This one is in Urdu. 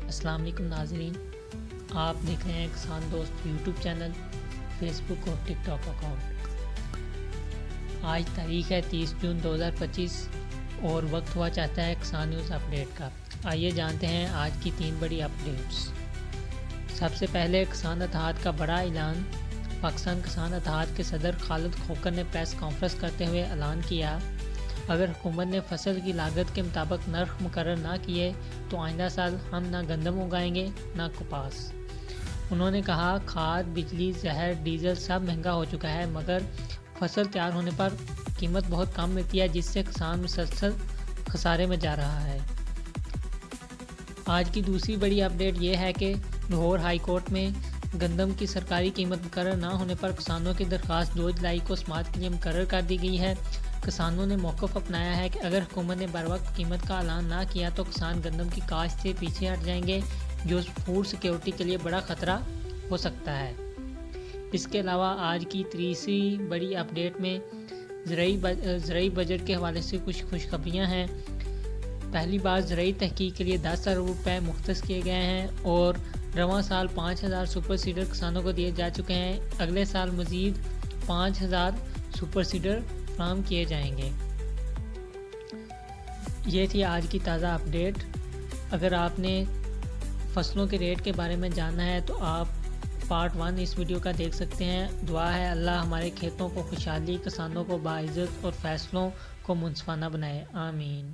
السلام علیکم ناظرین، آپ دیکھ رہے ہیں کسان دوست یوٹیوب چینل، فیس بک اور ٹک ٹاک اکاؤنٹ۔ آج تاریخ ہے 30 جون 2025 اور وقت ہوا چاہتا ہے کسان نیوز اپڈیٹ کا۔ آئیے جانتے ہیں آج کی 3 بڑی اپڈیٹس۔ سب سے پہلے کسان اتحاد کا بڑا اعلان۔ پاکستان کسان اتحاد کے صدر خالد کھوکھر نے پریس کانفرنس کرتے ہوئے اعلان کیا، اگر حکومت نے فصل کی لاگت کے مطابق نرخ مقرر نہ کیے تو آئندہ سال ہم نہ گندم اگائیں گے نہ کپاس۔ انہوں نے کہا، کھاد، بجلی، زہر، ڈیزل سب مہنگا ہو چکا ہے، مگر فصل تیار ہونے پر قیمت بہت کم ملتی ہے، جس سے کسان مسلسل خسارے میں جا رہا ہے۔ آج کی دوسری بڑی اپڈیٹ یہ ہے کہ لاہور ہائی کورٹ میں گندم کی سرکاری قیمت مقرر نہ ہونے پر کسانوں کی درخواست 2 جولائی کو سماعت کے لیے مقرر کر دی گئی ہے۔ کسانوں نے موقف اپنایا ہے کہ اگر حکومت نے بروقت قیمت کا اعلان نہ کیا تو کسان گندم کی کاشت سے پیچھے ہٹ جائیں گے، جو فوڈ سیکیورٹی کے لیے بڑا خطرہ ہو سکتا ہے۔ اس کے علاوہ آج کی تیسری بڑی اپڈیٹ میں زرعی بجٹ کے حوالے سے کچھ خوشخبریاں ہیں۔ پہلی بار زرعی تحقیق کے لیے 10 ارب روپے مختص کیے گئے ہیں اور رواں سال 5000 سپر سیڈر کسانوں کو دیے جا چکے ہیں۔ اگلے سال مزید 5000 سپر سیڈر فراہم کیے جائیں گے۔ یہ تھی آج کی تازہ اپڈیٹ۔ اگر آپ نے فصلوں کے ریٹ کے بارے میں جاننا ہے تو آپ پارٹ 1 اس ویڈیو کا دیکھ سکتے ہیں۔ دعا ہے اللہ ہمارے کھیتوں کو خوشحالی، کسانوں کو باعزت اور فیصلوں کو منصفانہ بنائے، آمین۔